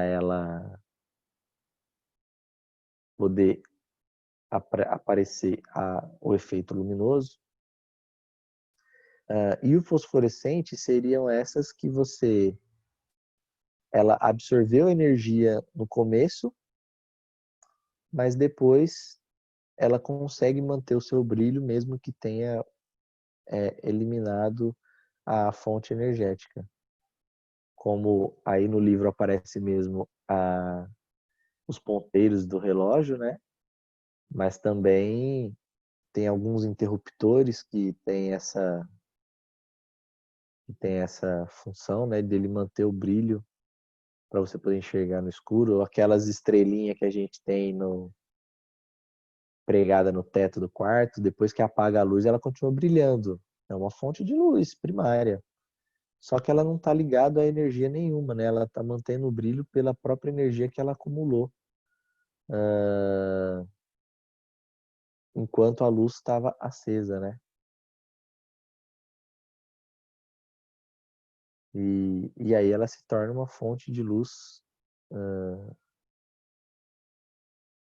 ela poder aparecer o efeito luminoso. E o fosforescente seriam essas que ela absorveu energia no começo, mas depois ela consegue manter o seu brilho mesmo que tenha eliminado a fonte energética. Como aí no livro aparece mesmo os ponteiros do relógio, né? Mas também tem alguns interruptores que têm essa função, né, dele manter o brilho para você poder enxergar no escuro, ou aquelas estrelinhas que a gente tem pregada no teto do quarto, depois que apaga a luz, ela continua brilhando. É uma fonte de luz primária. Só que ela não está ligada a energia nenhuma, né? Ela está mantendo o brilho pela própria energia que ela acumulou enquanto a luz estava acesa, né? E aí ela se torna uma fonte de luz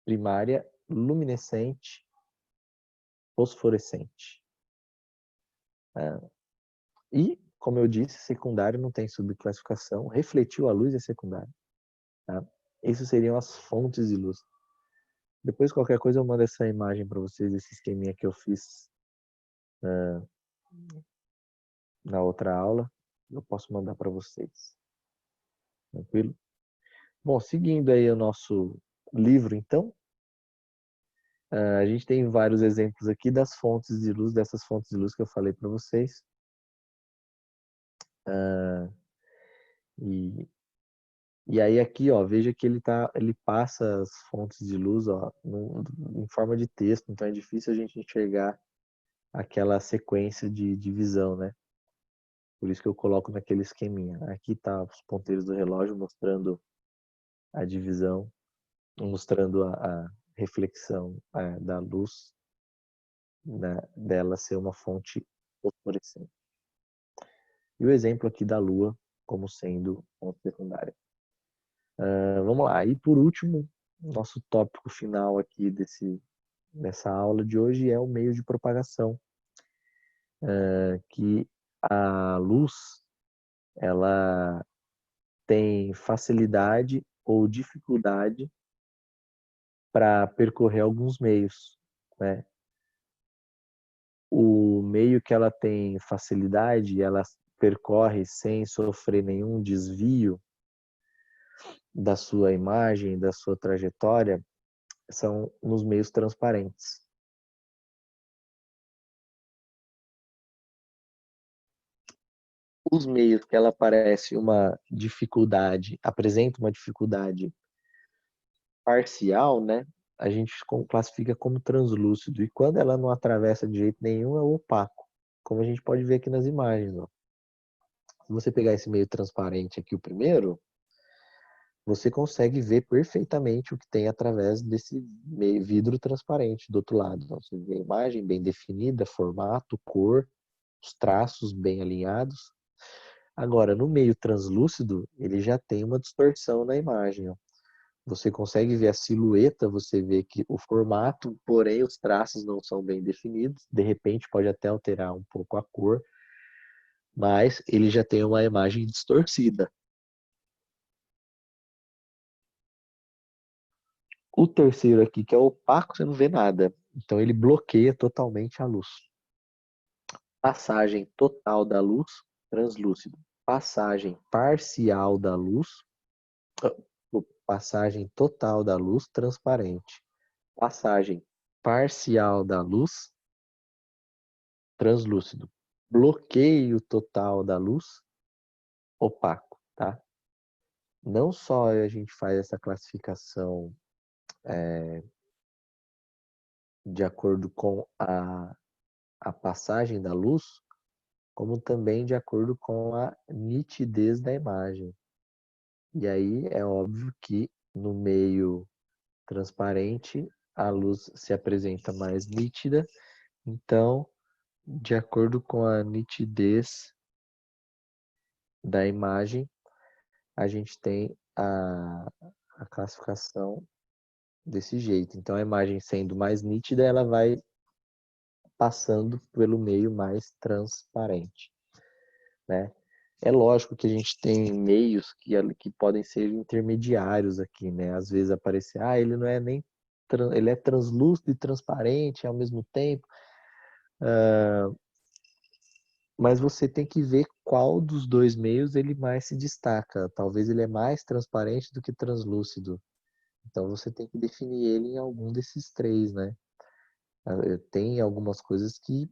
primária, luminescente, fosforescente. E, como eu disse, secundário não tem subclassificação. Refletiu a luz é secundário. Tá? Isso seriam as fontes de luz. Depois, qualquer coisa, eu mando essa imagem para vocês, esse esqueminha que eu fiz na outra aula. Eu posso mandar para vocês. Tranquilo? Bom, seguindo aí o nosso livro, então, a gente tem vários exemplos aqui das fontes de luz, dessas fontes de luz que eu falei para vocês. E aí aqui, ó, veja que ele passa as fontes de luz, ó, em forma de texto, então é difícil a gente enxergar aquela sequência de divisão, né? Por isso que eu coloco naquele esqueminha. Aqui tá os ponteiros do relógio mostrando a divisão, mostrando a reflexão da luz, né, dela ser uma fonte fosforescente. E o exemplo aqui da Lua como sendo fonte secundária. Vamos lá. E por último, nosso tópico final aqui dessa aula de hoje é o meio de propagação, que a luz ela tem facilidade ou dificuldade para percorrer alguns meios, né? O meio que ela tem facilidade, ela percorre sem sofrer nenhum desvio da sua imagem, da sua trajetória, são nos meios transparentes. Os meios que ela aparece uma dificuldade, apresenta uma dificuldade parcial, né? A gente classifica como translúcido. E quando ela não atravessa de jeito nenhum, é opaco. Como a gente pode ver aqui nas imagens. Ó. Se você pegar esse meio transparente aqui, o primeiro, você consegue ver perfeitamente o que tem através desse meio vidro transparente do outro lado. Então, você vê a imagem bem definida, formato, cor, os traços bem alinhados. Agora, no meio translúcido, ele já tem uma distorção na imagem. Ó. Você consegue ver a silhueta, você vê que o formato, porém os traços não são bem definidos. De repente pode até alterar um pouco a cor, mas ele já tem uma imagem distorcida. O terceiro aqui, que é opaco, você não vê nada. Então ele bloqueia totalmente a luz. Passagem total da luz, translúcido. Passagem parcial da luz, passagem total da luz, transparente. Passagem parcial da luz, translúcido. Bloqueio total da luz, opaco, tá? Não só a gente faz essa classificação de acordo com a passagem da luz, como também de acordo com a nitidez da imagem. E aí é óbvio que no meio transparente a luz se apresenta mais nítida, então, de acordo com a nitidez da imagem, a gente tem a classificação desse jeito. Então, a imagem sendo mais nítida, ela vai passando pelo meio mais transparente, né? É lógico que a gente tem meios que podem ser intermediários aqui, né? Às vezes aparecer, ele não é nem ele é translúcido e transparente ao mesmo tempo. Mas você tem que ver qual dos dois meios ele mais se destaca. Talvez ele é mais transparente do que translúcido. Então você tem que definir ele em algum desses três, né? Tem algumas coisas que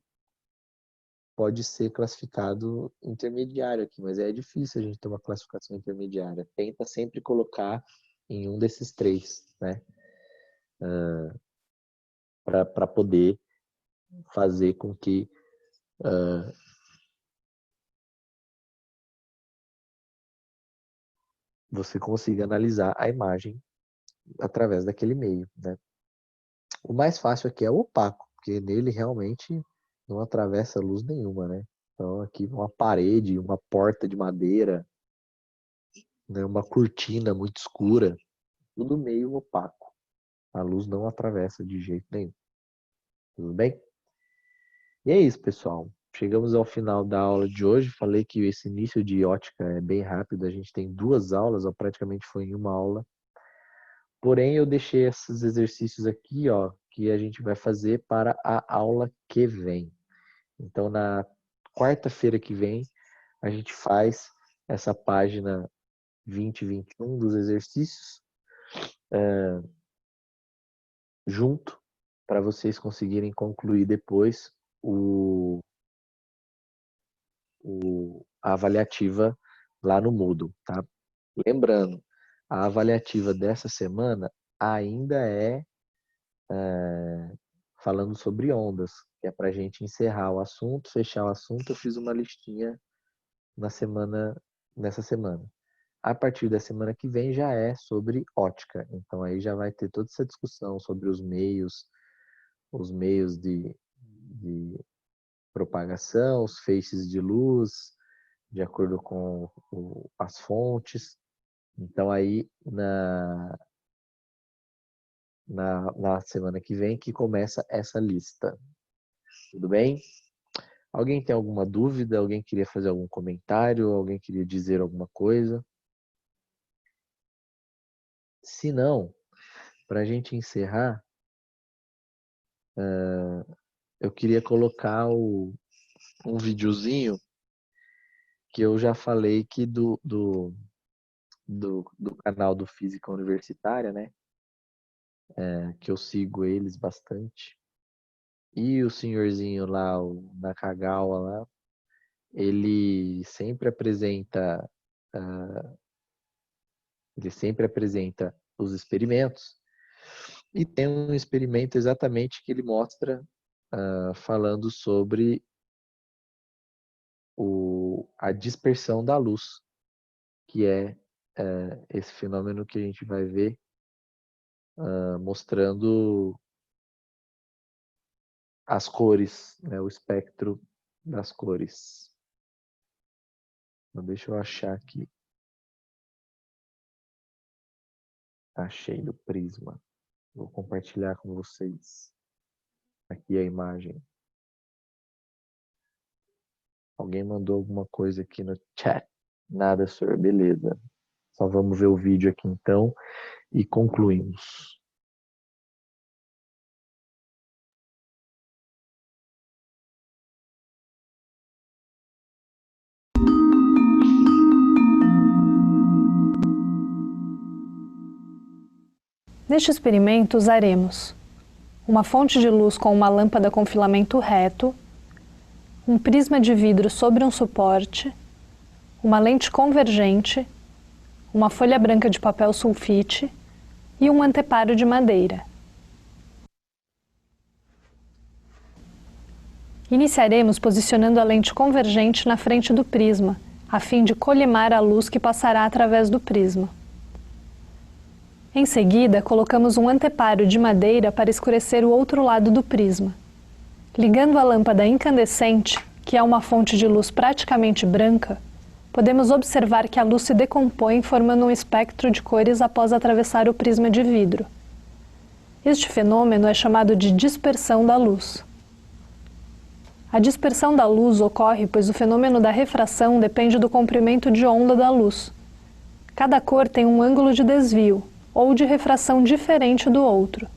pode ser classificado intermediário aqui, mas é difícil a gente ter uma classificação intermediária. Tenta sempre colocar em um desses três, né? Para poder fazer com que você consiga analisar a imagem através daquele meio, né? O mais fácil aqui é o opaco, porque nele realmente não atravessa luz nenhuma, né? Então aqui uma parede, uma porta de madeira, né? Uma cortina muito escura, tudo meio opaco. A luz não atravessa de jeito nenhum. Tudo bem? E é isso, pessoal. Chegamos ao final da aula de hoje. Falei que esse início de ótica é bem rápido. A gente tem 2 aulas, ou praticamente foi em uma aula. Porém, eu deixei esses exercícios aqui, ó, que a gente vai fazer para a aula que vem. Então, na quarta-feira que vem, a gente faz essa página 20 e 21 dos exercícios junto, para vocês conseguirem concluir depois a avaliativa lá no Moodle, tá? Lembrando, a avaliativa dessa semana ainda é falando sobre ondas, que é para a gente encerrar o assunto, fechar o assunto. Eu fiz uma listinha nessa semana. A partir da semana que vem já é sobre ótica. Então aí já vai ter toda essa discussão sobre os meios de propagação, os feixes de luz, de acordo com as fontes. Então aí na semana que vem que começa essa lista. Tudo bem? Alguém tem alguma dúvida? Alguém queria fazer algum comentário? Alguém queria dizer alguma coisa? Se não, para a gente encerrar, eu queria colocar um videozinho que eu já falei que do canal do Física Universitária, né? Que eu sigo eles bastante. E o senhorzinho lá, o Nakagawa lá, ele sempre apresenta, ah, ele sempre apresenta os experimentos. E tem um experimento exatamente que ele mostra falando sobre a dispersão da luz, que é esse fenômeno que a gente vai ver mostrando as cores, né, o espectro das cores. Então, deixa eu achar aqui. Achei do prisma. Vou compartilhar com vocês aqui a imagem. Alguém mandou alguma coisa aqui no chat? Nada, senhor. Beleza. Só vamos ver o vídeo aqui então e concluímos. Neste experimento usaremos uma fonte de luz com uma lâmpada com filamento reto, um prisma de vidro sobre um suporte, uma lente convergente, uma folha branca de papel sulfite e um anteparo de madeira. Iniciaremos posicionando a lente convergente na frente do prisma, a fim de colimar a luz que passará através do prisma. Em seguida, colocamos um anteparo de madeira para escurecer o outro lado do prisma. Ligando a lâmpada incandescente, que é uma fonte de luz praticamente branca, podemos observar que a luz se decompõe formando um espectro de cores após atravessar o prisma de vidro. Este fenômeno é chamado de dispersão da luz. A dispersão da luz ocorre pois o fenômeno da refração depende do comprimento de onda da luz. Cada cor tem um ângulo de desvio, ou de refração diferente do outro.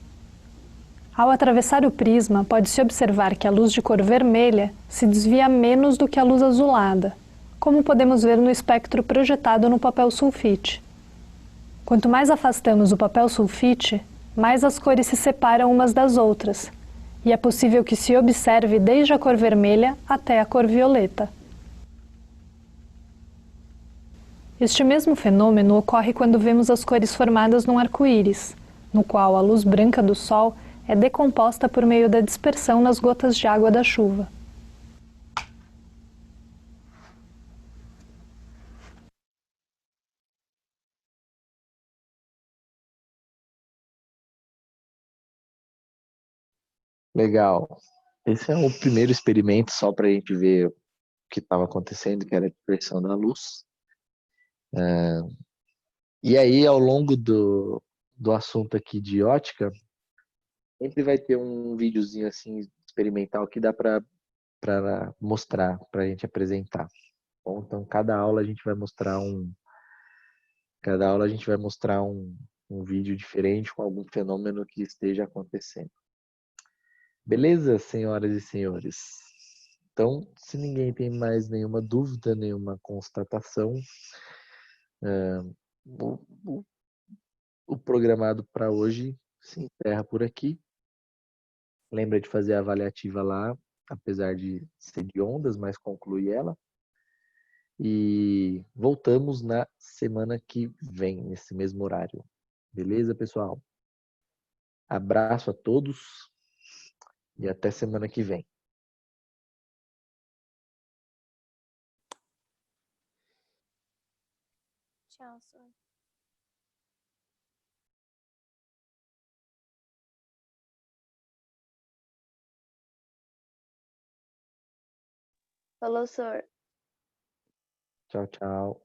Ao atravessar o prisma, pode-se observar que a luz de cor vermelha se desvia menos do que a luz azulada, como podemos ver no espectro projetado no papel sulfite. Quanto mais afastamos o papel sulfite, mais as cores se separam umas das outras, e é possível que se observe desde a cor vermelha até a cor violeta. Este mesmo fenômeno ocorre quando vemos as cores formadas num arco-íris, no qual a luz branca do Sol é decomposta por meio da dispersão nas gotas de água da chuva. Legal. Esse é o primeiro experimento só para a gente ver o que estava acontecendo, que era a dispersão da luz. E aí, ao longo do assunto aqui de ótica, sempre vai ter um videozinho assim experimental que dá para mostrar, para a gente apresentar. Bom, então, cada aula a gente vai mostrar um vídeo diferente com algum fenômeno que esteja acontecendo. Beleza, senhoras e senhores? Então, se ninguém tem mais nenhuma dúvida, nenhuma constatação, o, o- o programado para hoje se encerra por aqui. Lembra de fazer a avaliativa lá, apesar de ser de ondas, mas conclui ela. E voltamos na semana que vem, nesse mesmo horário. Beleza, pessoal? Abraço a todos e até semana que vem. Tchau, senhor. Falou, senhor. Tchau, tchau.